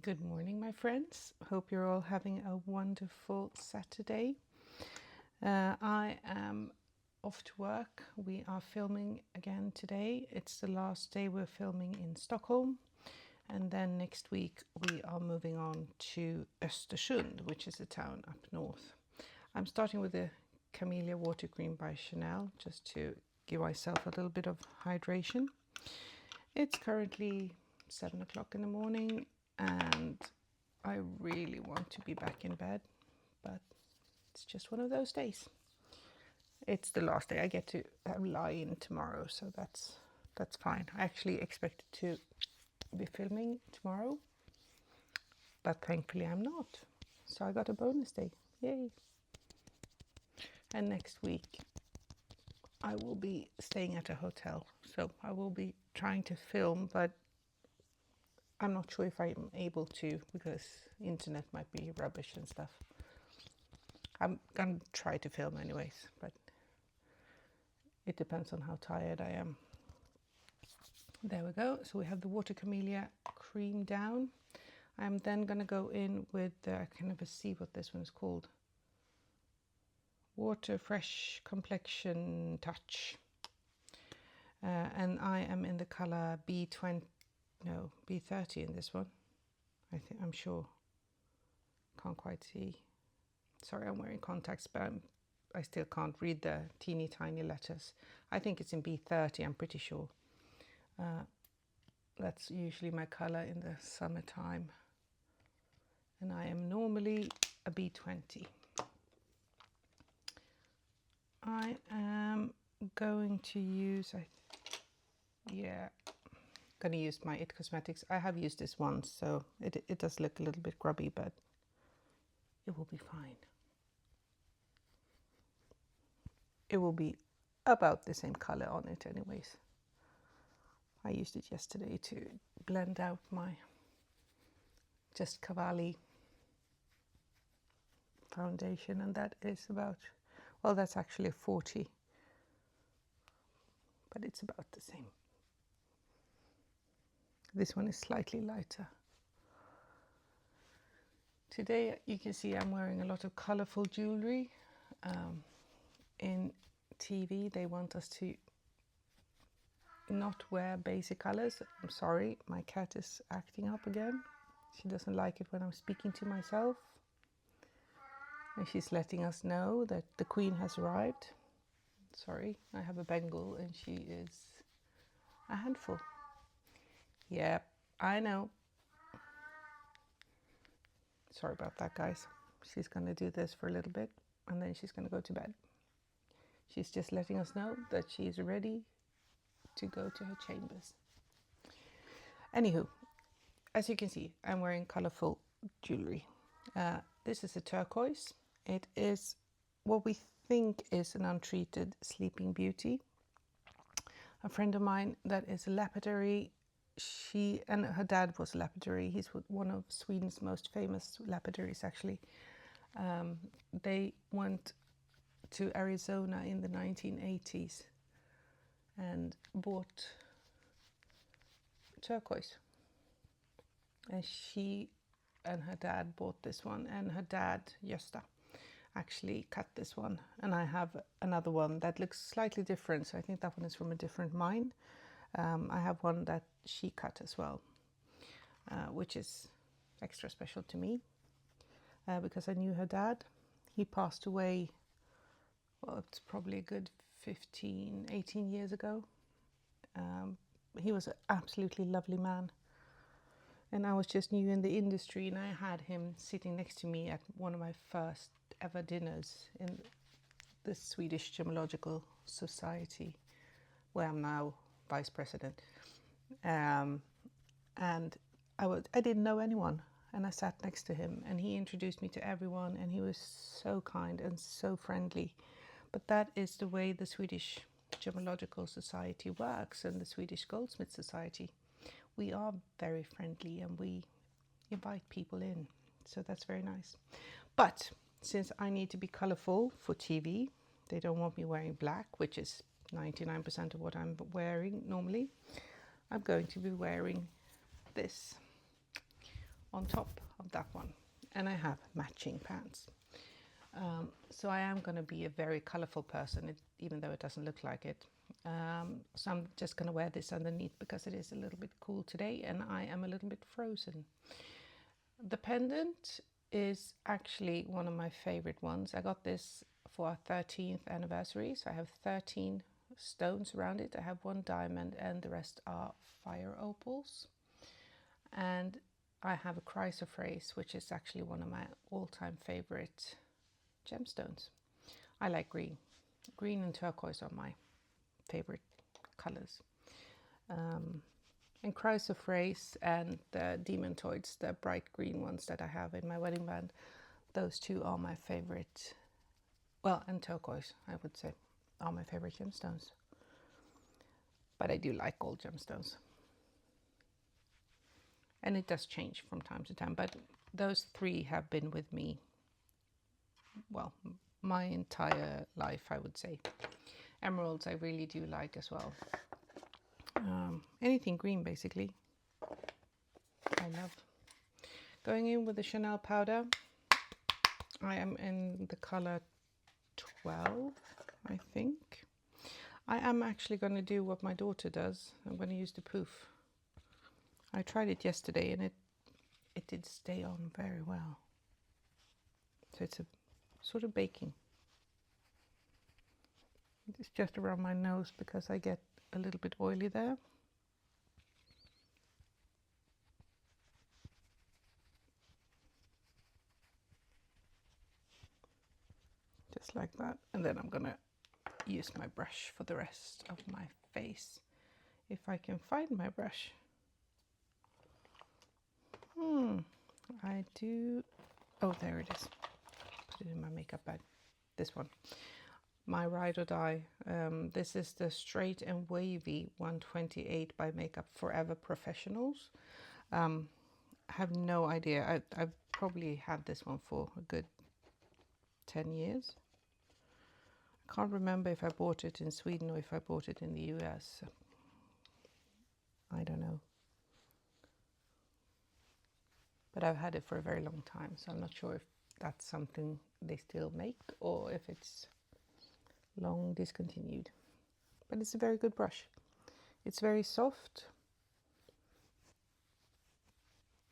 Good morning, my friends. Hope you're all having a wonderful Saturday. I am off to work. We are filming again today. It's the last day we're filming in Stockholm. And then next week we are moving on to Östersund, which is a town up north. I'm starting with the Camellia Water Cream by Chanel, just to give myself a little bit of hydration. It's currently 7 o'clock in the morning and I really want to be back in bed, but it's just one of those days. It's the last day. I get to lie in tomorrow, so that's fine. I actually expected to be filming tomorrow, but thankfully I'm not. So I got a bonus day. Yay! And next week I will be staying at a hotel, so I will be trying to film, but I'm not sure if I'm able to because internet might be rubbish and stuff. I'm gonna try to film anyways, but it depends on how tired I am. There we go. So we have the Water Camellia cream down. I'm then gonna go in with I can never see what this one is called. Water Fresh Complexion Touch. And I am in the color B30 in this one. I'm sure. Can't quite see. Sorry, I'm wearing contacts, but I still can't read the teeny tiny letters. I think it's in B30, I'm pretty sure. That's usually my color in the summertime. And I am normally a B20. I am going to use, gonna use my It Cosmetics. I have used this once, so it does look a little bit grubby, but it will be fine. It will be about the same color on it anyways. I used it yesterday to blend out my Just Cavalli foundation, and that is about, well, that's actually 40, but it's about the same. This one is slightly lighter. Today you can see I'm wearing a lot of colorful jewelry. In TV they want us to not wear basic colors. I'm sorry, my cat is acting up again. She doesn't like it when I'm speaking to myself. And she's letting us know that the Queen has arrived. Sorry, I have a Bengal and she is a handful. Yep, I know. Sorry about that, guys. She's going to do this for a little bit and then she's going to go to bed. She's just letting us know that she's ready to go to her chambers. Anywho, as you can see, I'm wearing colorful jewelry. This is a turquoise. It is what we think is an untreated Sleeping Beauty. A friend of mine that is a lapidary, she and her dad was a lapidary. He's one of Sweden's most famous lapidaries, actually. They went to Arizona in the 1980s and bought turquoise. And she and her dad bought this one, and her dad, Gösta, actually cut this one. And I have another one that looks slightly different, so I think that one is from a different mine. I have one that she cut as well, which is extra special to me because I knew her dad. He passed away, well, it's probably a good 18 years ago. He was an absolutely lovely man. And I was just new in the industry, and I had him sitting next to me at one of my first ever dinners in the Swedish Gemological Society, where I'm now vice president. And I didn't know anyone, and I sat next to him, and he introduced me to everyone, and he was so kind and so friendly. But that is the way the Swedish Gemological Society works, and the Swedish Goldsmith Society. We are very friendly and we invite people in, so that's very nice. But since I need to be colorful for TV, they don't want me wearing black, which is 99% of what I'm wearing normally. I'm going to be wearing this, on top of that one. And I have matching pants. So I am going to be a very colorful person, even though it doesn't look like it. So I'm just going to wear this underneath because it is a little bit cool today and I am a little bit frozen. The pendant is actually one of my favorite ones. I got this for our 13th anniversary, so I have 13 stones around it. I have one diamond and the rest are fire opals. And I have a chrysoprase, which is actually one of my all-time favorite gemstones. I like green. Green and turquoise are my favorite colors. And chrysoprase and the demantoids, the bright green ones that I have in my wedding band, those two are my favorite. Well, and turquoise, I would say, are my favorite gemstones. But I do like all gemstones. And it does change from time to time, but those three have been with me, well, my entire life, I would say. Emeralds I really do like as well. Anything green, basically, I love. Going in with the Chanel powder, I am in the color 12, I think. I am actually going to do what my daughter does. I'm going to use the poof. I tried it yesterday and it did stay on very well. So it's a sort of baking. It's just around my nose because I get a little bit oily there. Just like that. And then I'm gonna use my brush for the rest of my face. If I can find my brush. I do. Oh, there it is. Put it in my makeup bag. This one. My Ride or Die. This is the Straight and Wavy 128 by Makeup Forever Professionals. I have no idea. I've probably had this one for a good 10 years. I can't remember if I bought it in Sweden or if I bought it in the US. I don't know. But I've had it for a very long time, so I'm not sure if that's something they still make or if it's long discontinued. But it's a very good brush. It's very soft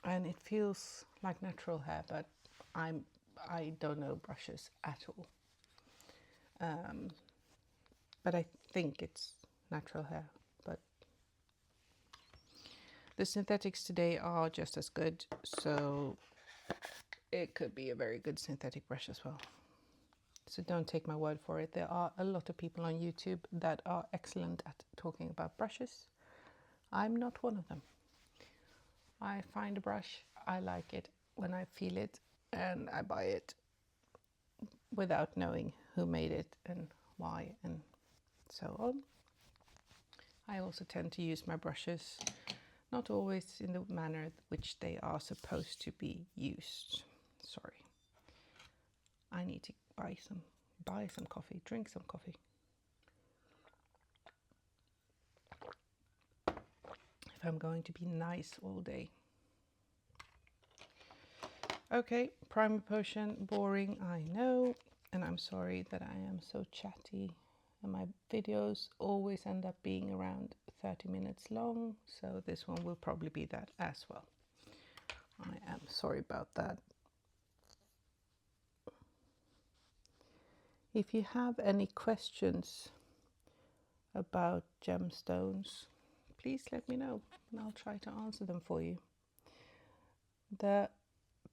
and it feels like natural hair, but I don't know brushes at all. But I think it's natural hair. But the synthetics today are just as good, so it could be a very good synthetic brush as well. So don't take my word for it. There are a lot of people on YouTube that are excellent at talking about brushes. I'm not one of them. I find a brush, I like it when I feel it, and I buy it without knowing who made it and why and so on. I also tend to use my brushes not always in the manner which they are supposed to be used. Sorry. I need to buy some coffee, drink some coffee. If I'm going to be nice all day. Okay, primer potion, boring, I know. And I'm sorry that I am so chatty. And my videos always end up being around 30 minutes long. So this one will probably be that as well. I am sorry about that. If you have any questions about gemstones, please let me know and I'll try to answer them for you. The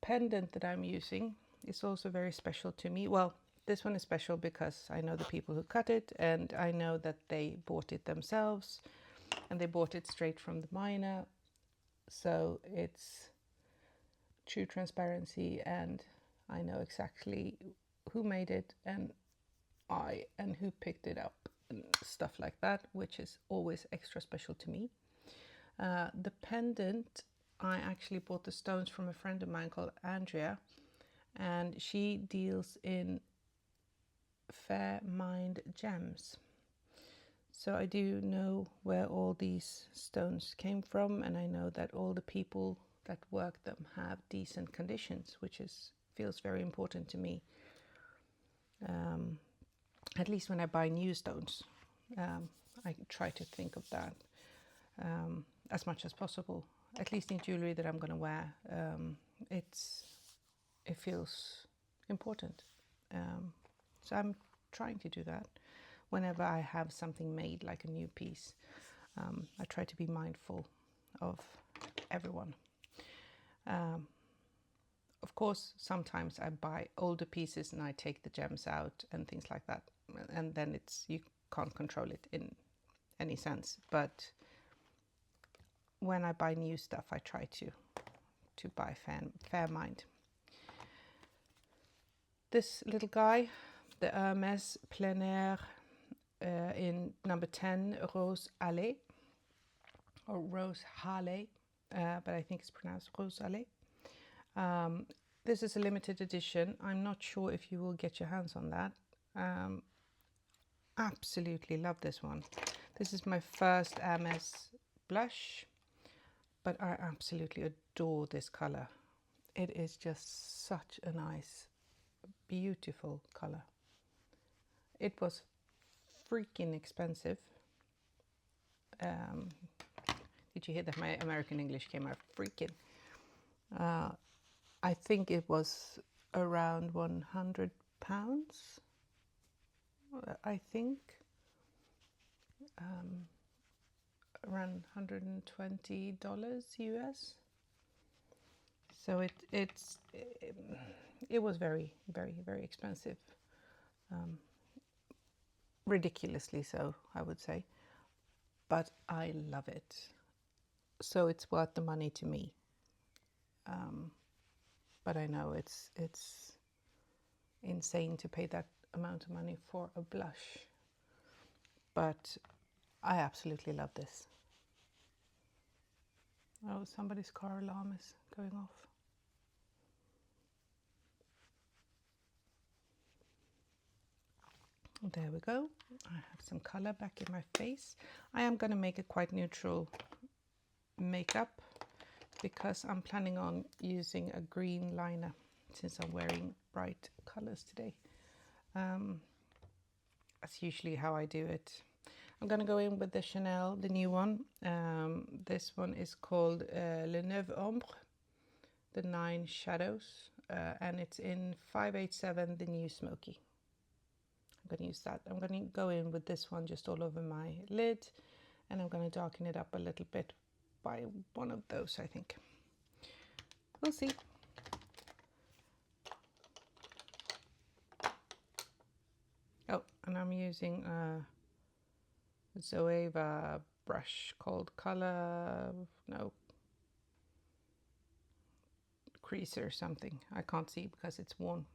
pendant that I'm using is also very special to me. Well, this one is special because I know the people who cut it and I know that they bought it themselves and they bought it straight from the miner. So it's true transparency and I know exactly who made it and who picked it up and stuff like that, which is always extra special to me. The pendant, I actually bought the stones from a friend of mine called Andrea, and she deals in Fair Mind gems. So I do know where all these stones came from, and I know that all the people that work them have decent conditions, which feels very important to me. At least when I buy new stones, I try to think of that as much as possible. At least in jewelry that I'm going to wear, it feels important. So I'm trying to do that. Whenever I have something made, like a new piece, I try to be mindful of everyone. Of course, sometimes I buy older pieces and I take the gems out and things like that, and then you can't control it in any sense. But when I buy new stuff, I try to buy fair mind. This little guy, the Hermès Plein Air in number 10, Rose Allée, or Rose Halley, but I think it's pronounced Rose Allée. This is a limited edition. I'm not sure if you will get your hands on that. Absolutely love this one. This is my first Hermès blush, but I absolutely adore this color. It is just such a nice, beautiful color. It was freaking expensive. Did you hear that my American English came out? Freaking. I think it was around £100. I think around $120 US. So it was very, very, very expensive. Ridiculously so, I would say. But I love it. So it's worth the money to me. But I know it's insane to pay that amount of money for a blush. But I absolutely love this. Oh, somebody's car alarm is going off. There we go. I have some color back in my face. I am going to make a quite neutral makeup because I'm planning on using a green liner since I'm wearing bright colors today. That's usually how I do it. I'm going to go in with the Chanel, the new one. This one is called Le Neuf Ombre, the 9 Shadows, and it's in 587, the new Smoky. I'm going to use that. I'm going to go in with this one just all over my lid, and I'm going to darken it up a little bit by one of those, I think. We'll see. Oh, and I'm using a Zoeva brush called Creaser or something. I can't see because it's worn.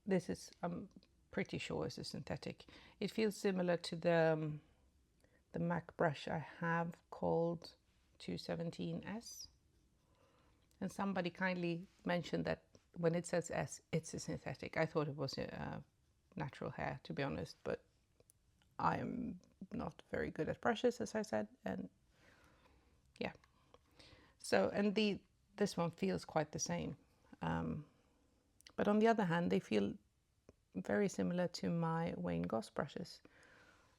This is, I'm pretty sure, is a synthetic. It feels similar to the MAC brush I have called 217S. And somebody kindly mentioned that when it says S, it's a synthetic. I thought it was a natural hair, to be honest, but I am not very good at brushes, as I said, and yeah. So, and this one feels quite the same. But on the other hand, they feel very similar to my Wayne Goss brushes.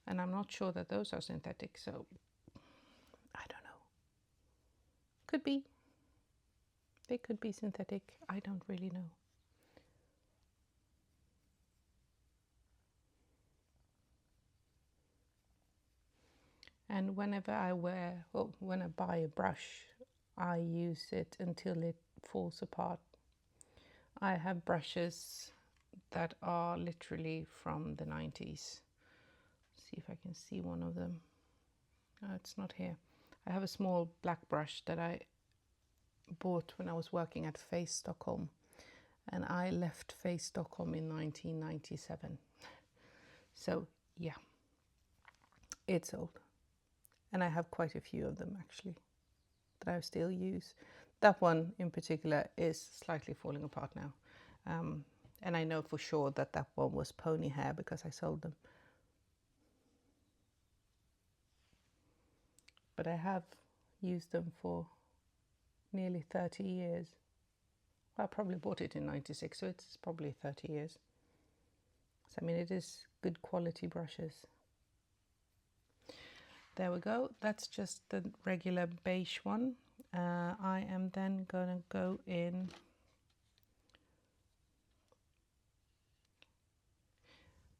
And I'm not sure that those are synthetic, so I don't know. Could be. They could be synthetic. I don't really know. And whenever when I buy a brush, I use it until it falls apart. I have brushes that are literally from the 90s. See if I can see one of them. No, it's not here. I have a small black brush that I bought when I was working at Face Stockholm, and I left Face Stockholm in 1997. So yeah, it's old, and I have quite a few of them actually that I still use. That one in particular is slightly falling apart now, and I know for sure that that one was pony hair because I sold them. but I have used them for nearly 30 years. Well, I probably bought it in 96, so it's probably 30 years. So, I mean, it is good quality brushes. There we go. That's just the regular beige one. I am then going to go in.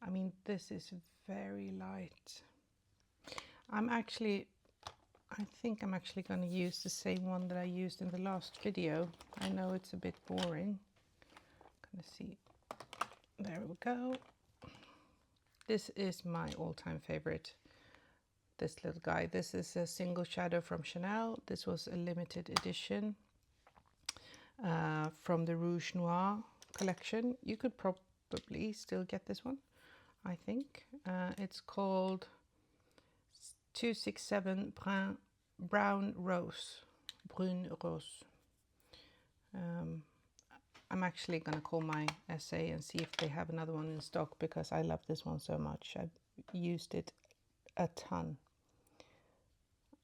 I mean, this is very light. I think I'm actually going to use the same one that I used in the last video. I know it's a bit boring. Gonna see. There we go. This is my all-time favorite. This little guy. This is a single shadow from Chanel. This was a limited edition from the Rouge Noir collection. You could probably still get this one, I think. It's called 267 Brown Rose. Brune Rose. I'm actually going to call my essay and see if they have another one in stock, because I love this one so much. I've used it a ton.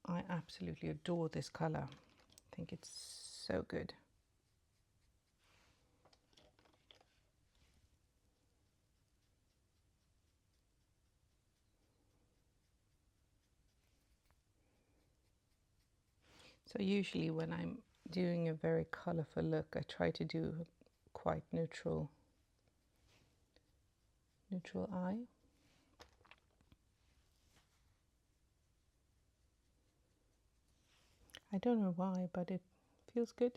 I absolutely adore this color. I think it's so good. So usually when I'm doing a very colorful look, I try to do a quite neutral eye. I don't know why, but it feels good.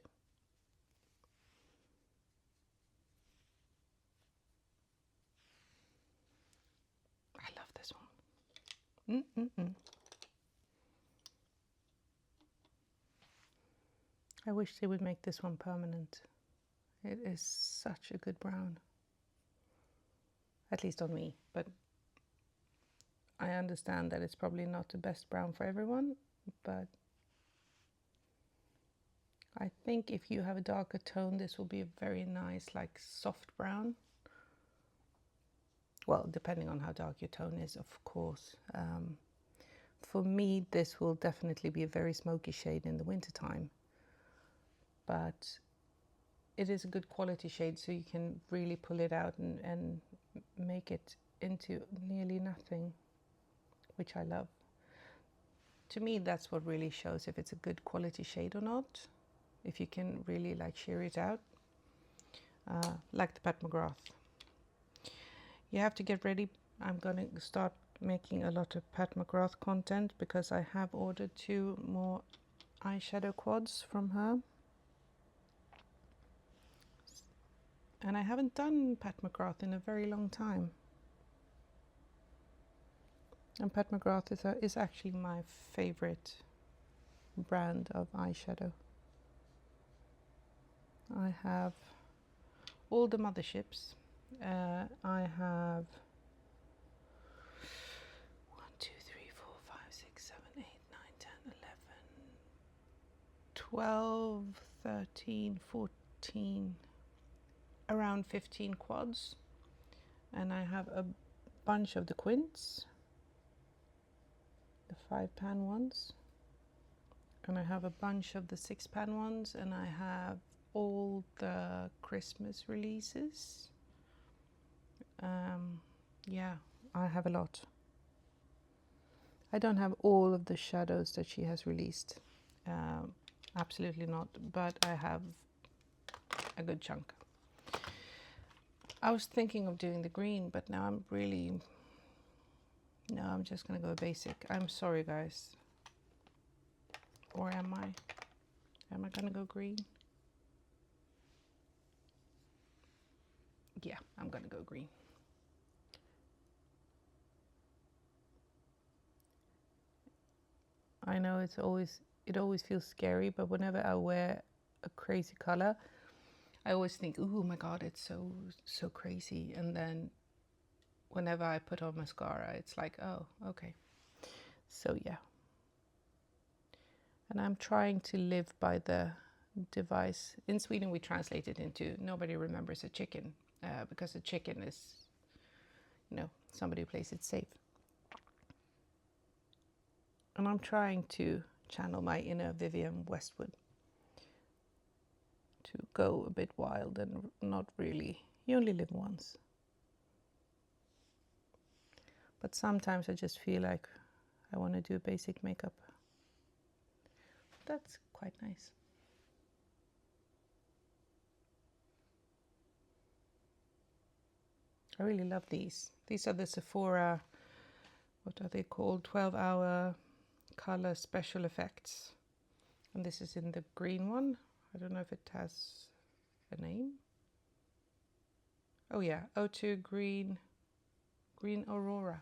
I love this one. I wish they would make this one permanent. It is such a good brown. At least on me, but I understand that it's probably not the best brown for everyone, but I think if you have a darker tone, this will be a very nice, like, soft brown. Well, depending on how dark your tone is, of course. For me, this will definitely be a very smoky shade in the wintertime. But it is a good quality shade, so you can really pull it out and make it into nearly nothing, which I love. To me, that's what really shows if it's a good quality shade or not. If you can really, like, sheer it out, like the Pat McGrath. You have to get ready. I'm going to start making a lot of Pat McGrath content, because I have ordered 2 more eyeshadow quads from her. And I haven't done Pat McGrath in a very long time. And Pat McGrath is actually my favorite brand of eyeshadow. I have all the motherships. I have 1, 2, 3, 4, 5, 6, 7, 8, 9, 10, 11, 12, 13, 14, around 15 quads. And I have a bunch of the quints, the 5-pan ones. And I have a bunch of the 6-pan ones, and I have all the Christmas releases. Yeah, I have a lot. I don't have all of the shadows that she has released, absolutely not, but I have a good chunk. I was thinking of doing the green, but now I'm just gonna go basic. I'm sorry, guys. Or am I gonna go green? Yeah, I'm gonna go green. I know it always feels scary, but whenever I wear a crazy color, I always think, oh my god, it's so crazy. And then whenever I put on mascara, it's like, oh, okay. So yeah. And I'm trying to live by the device. In Sweden, we translate it into nobody remembers a chicken, because a chicken is, somebody who plays it safe. And I'm trying to channel my inner Vivienne Westwood to go a bit wild and not really, you only live once. But sometimes I just feel like I want to do basic makeup. That's quite nice. I really love these. These are the Sephora, what are they called? 12-hour color special effects. And this is in the green one. I don't know if it has a name. Oh yeah, O2 Green Aurora.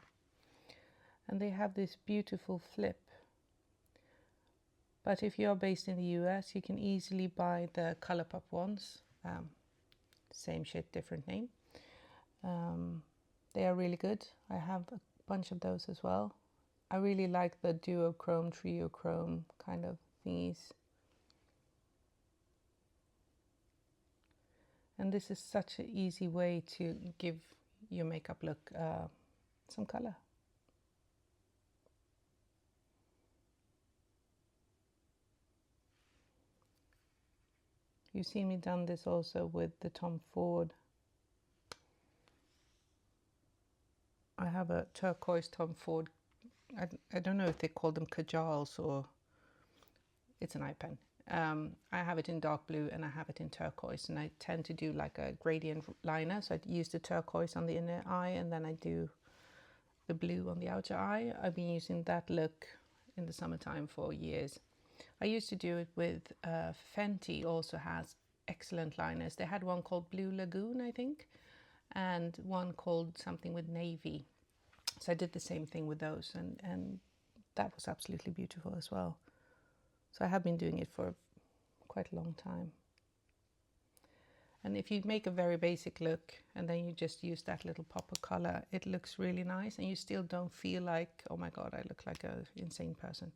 And they have this beautiful flip. But if you're based in the US, you can easily buy the ColourPop ones. Same shit, different name. They are really good. I have a bunch of those as well. I really like the duochrome, triochrome kind of thingies. And this is such an easy way to give your makeup look some color. You've seen me done this also with the Tom Ford. I have a turquoise Tom Ford. I don't know if they call them kajals or it's an eye pen. I have it in dark blue and I have it in turquoise, and I tend to do like a gradient liner. So I use the turquoise on the inner eye and then I do the blue on the outer eye. I've been using that look in the summertime for years. I used to do it with Fenty, also has excellent liners. They had one called Blue Lagoon, I think, and one called something with navy. So I did the same thing with those, and that was absolutely beautiful as well. So I have been doing it for quite a long time. And if you make a very basic look and then you just use that little pop of color, it looks really nice and you still don't feel like, oh my God, I look like an insane person.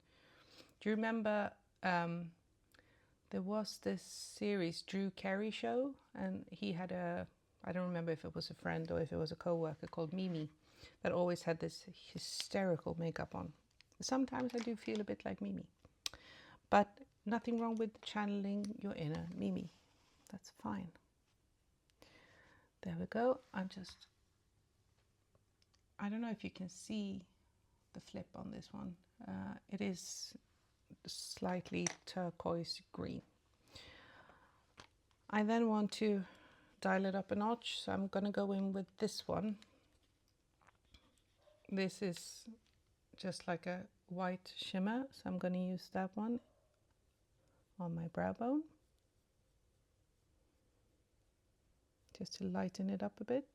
Do you remember there was this series, Drew Carey Show, and he had I don't remember if it was a friend or if it was a co-worker called Mimi that always had this hysterical makeup on. Sometimes I do feel a bit like Mimi. But nothing wrong with channeling your inner Mimi. That's fine. There we go. I don't know if you can see the flip on this one. It is slightly turquoise green. I then want to dial it up a notch, so I'm going to go in with this one. This is just like a white shimmer, so I'm going to use that one on my brow bone just to lighten it up a bit.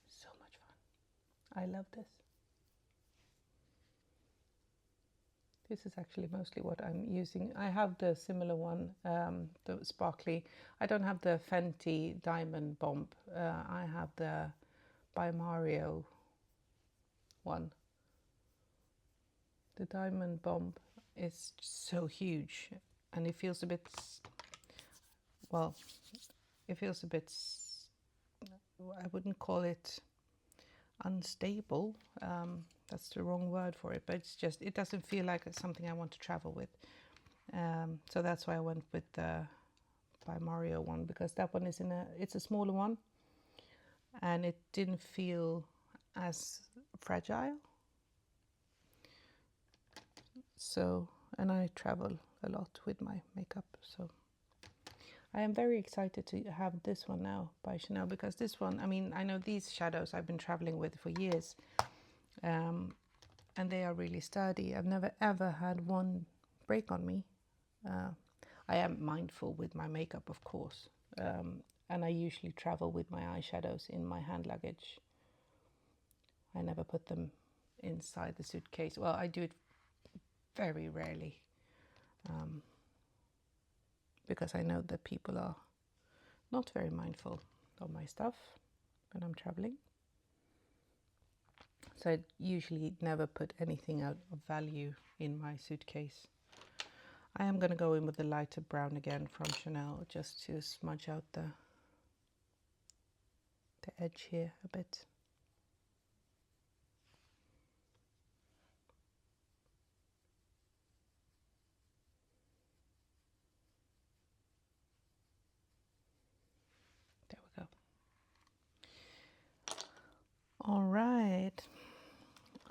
So much fun. I love this. This is actually mostly what I'm using. I have the similar one, the sparkly. I don't have the Fenty Diamond Bomb. I have the by Mario one. The Diamond Bomb is so huge and it feels a bit, well, it feels a bit, I wouldn't call it unstable. That's the wrong word for it, but it's just, it doesn't feel like it's something I want to travel with. So that's why I went with the by Mario one, because that one is it's a smaller one and it didn't feel as fragile. So, and I travel a lot with my makeup, so I am very excited to have this one now by Chanel, because this one, I mean, I know these shadows I've been traveling with for years, and they are really sturdy. I've never ever had one break on me. I am mindful with my makeup, of course, and I usually travel with my eyeshadows in my hand luggage. I never put them inside the suitcase. Well, I do it very rarely, because I know that people are not very mindful of my stuff when I'm traveling. So I usually never put anything out of value in my suitcase. I am going to go in with the lighter brown again from Chanel, just to smudge out the edge here a bit. There we go. All right.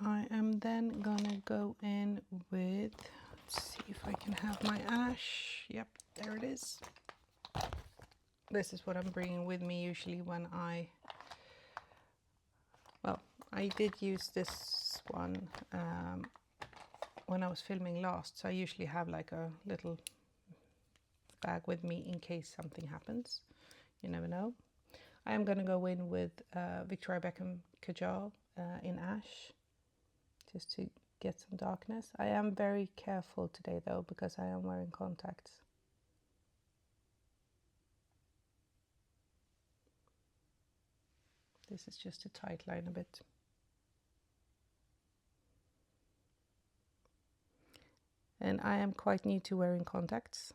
I am then gonna go in with, let's see if I can have my ash. Yep, there it is. This is what I'm bringing with me usually when I did use this one when I was filming last, so I usually have like a little bag with me in case something happens. You never know. I am going to go in with Victoria Beckham Kajal in ash, just to get some darkness. I am very careful today though, because I am wearing contacts. This is just a tight line a bit. And I am quite new to wearing contacts.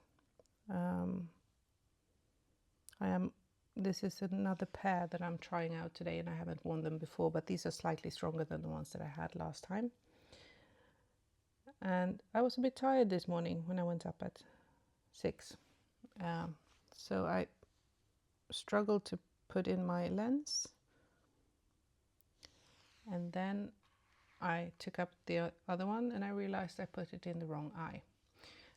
This is another pair that I'm trying out today, and I haven't worn them before, but these are slightly stronger than the ones that I had last time. And I was a bit tired this morning when I went up at 6. So I struggled to put in my lens. And then I took up the other one and I realized I put it in the wrong eye.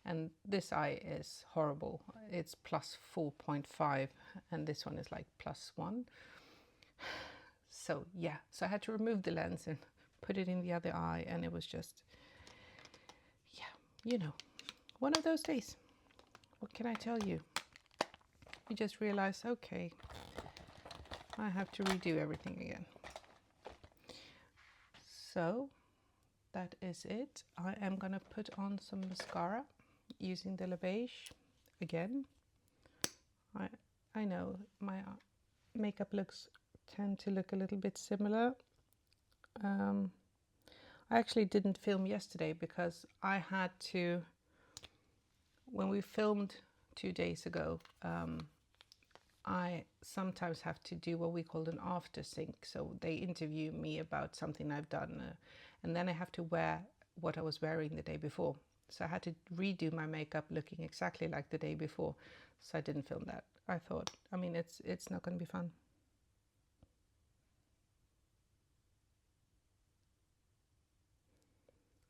And this eye is horrible. It's plus 4.5 and this one is like plus 1. So yeah, so I had to remove the lens and put it in the other eye, and it was just, yeah, you know, one of those days. What can I tell you? You just realize, okay, I have to redo everything again. So that is it. I am gonna put on some mascara using the Beige again. I know my makeup looks tend to look a little bit similar. I actually didn't film yesterday because I had to, when we filmed 2 days ago, I sometimes have to do what we call an after sync. So they interview me about something I've done, and then I have to wear what I was wearing the day before. So I had to redo my makeup looking exactly like the day before. So I didn't film that. I thought, I mean, it's not going to be fun.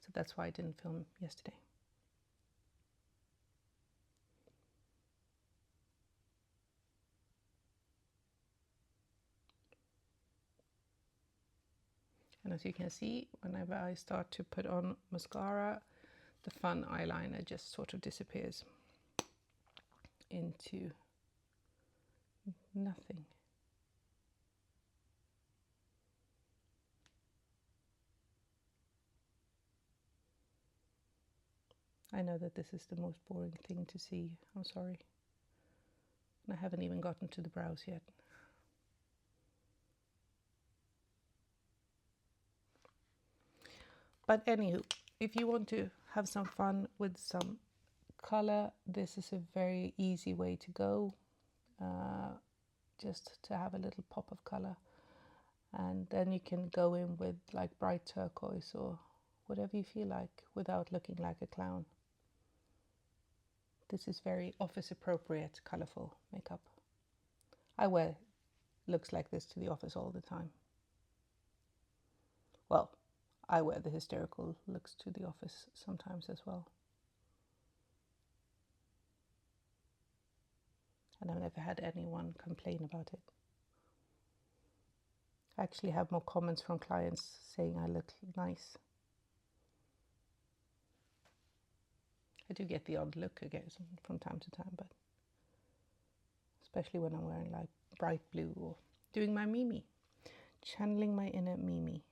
So that's why I didn't film yesterday. And as you can see, whenever I start to put on mascara, the fun eyeliner just sort of disappears into nothing. I know that this is the most boring thing to see. I'm sorry. And I haven't even gotten to the brows yet. But anywho, if you want to have some fun with some color, this is a very easy way to go. Just to have a little pop of color. And then you can go in with like bright turquoise or whatever you feel like without looking like a clown. This is very office appropriate, colorful makeup. I wear looks like this to the office all the time. Well, I wear the hysterical looks to the office sometimes as well. And I've never had anyone complain about it. I actually have more comments from clients saying I look nice. I do get the odd look again from time to time, but especially when I'm wearing like bright blue or doing my Mimi, channeling my inner Mimi.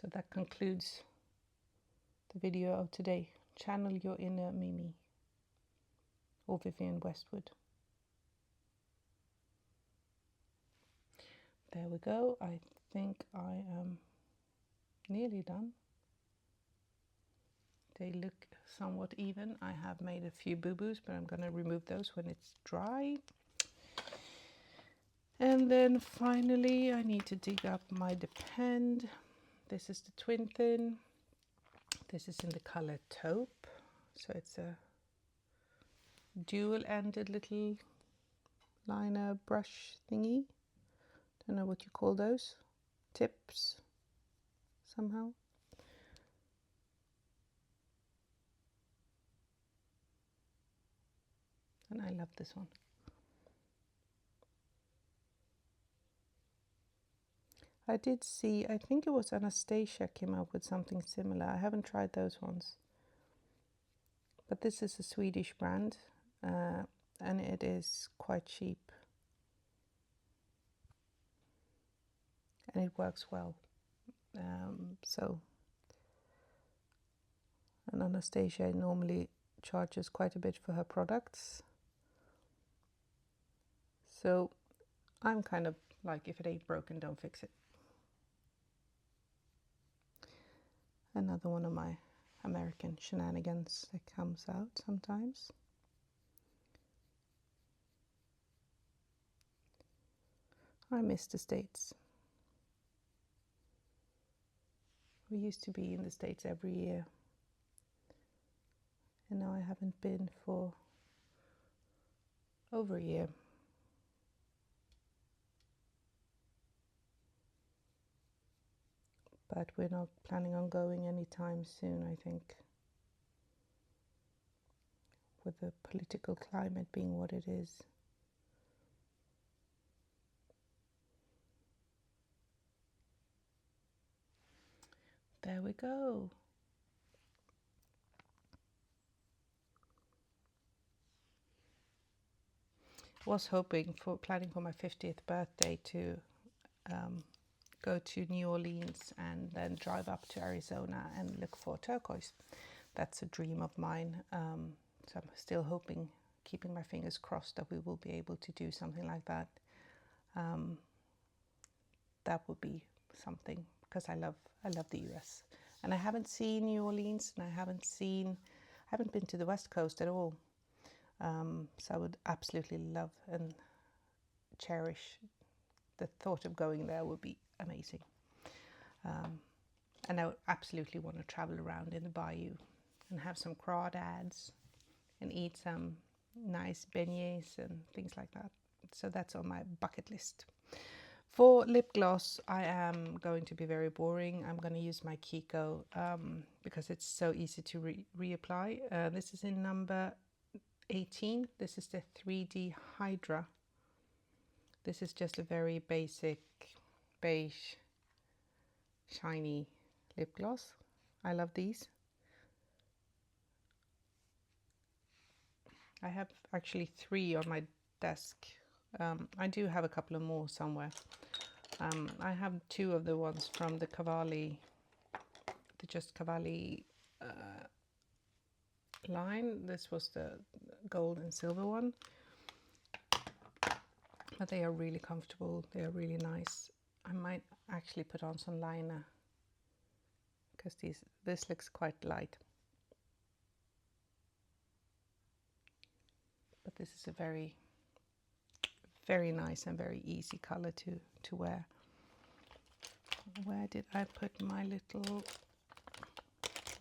So that concludes the video of today. Channel your inner Mimi, or Vivienne Westwood. There we go. I think I am nearly done. They look somewhat even. I have made a few boo-boos, but I'm going to remove those when it's dry. And then finally I need to dig up my Depend. This is the Twin Thin. This is in the color Taupe. So it's a dual-ended little liner brush thingy. Don't know what you call those. Tips somehow. And I love this one. I did see, I think it was Anastasia came up with something similar. I haven't tried those ones. But this is a Swedish brand, and it is quite cheap. And it works well. And Anastasia normally charges quite a bit for her products. So I'm kind of like, if it ain't broken, don't fix it. Another one of my American shenanigans that comes out sometimes. I miss the States. We used to be in the States every year. And now I haven't been for over a year. But we're not planning on going anytime soon, I think. With the political climate being what it is. There we go. Was hoping for, planning for my 50th birthday to go to New Orleans and then drive up to Arizona and look for turquoise. That's a dream of mine. So I'm still hoping, keeping my fingers crossed, that we will be able to do something like that. That would be something, because I love the US. And I haven't seen New Orleans, and I haven't been to the West Coast at all. So I would absolutely love and cherish the thought of going there. Would be amazing. And I would absolutely want to travel around in the bayou and have some crawdads and eat some nice beignets and things like that. So that's on my bucket list. For lip gloss, I am going to be very boring. I'm going to use my Kiko because it's so easy to reapply. This is in number 18. This is the 3D Hydra. This is just a very basic beige shiny lip gloss. I love these. I have actually 3 on my desk. I do have a couple of more somewhere. I have 2 of the ones from the Cavalli, the Just Cavalli line. This was the gold and silver one. But they are really comfortable. They are really nice. I might actually put on some liner because this looks quite light. But this is a very, very nice and very easy color to wear. Where did I put my little,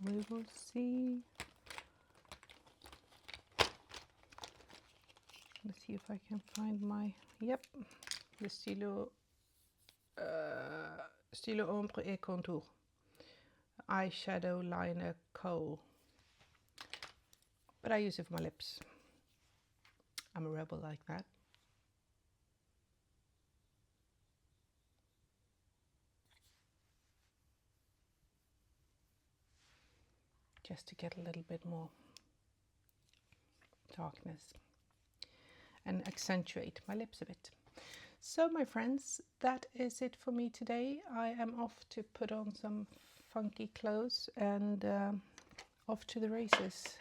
we will see. Let's see if I can find my, yep, the Stylo Ombre et Contour eyeshadow liner kohl. But I use it for my lips. I'm a rebel like that. Just to get a little bit more darkness and accentuate my lips a bit. So my friends, that is it for me today. I am off to put on some funky clothes and off to the races,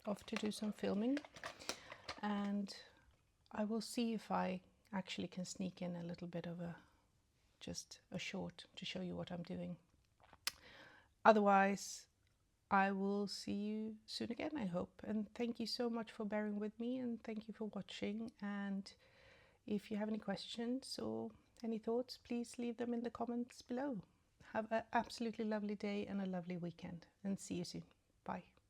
off to do some filming, and I will see if I actually can sneak in a little bit of a just a short to show you what I'm doing. Otherwise, I will see you soon again, I hope. And thank you so much for bearing with me, and thank you for watching. And if you have any questions or any thoughts, please leave them in the comments below. Have an absolutely lovely day and a lovely weekend, and see you soon. Bye.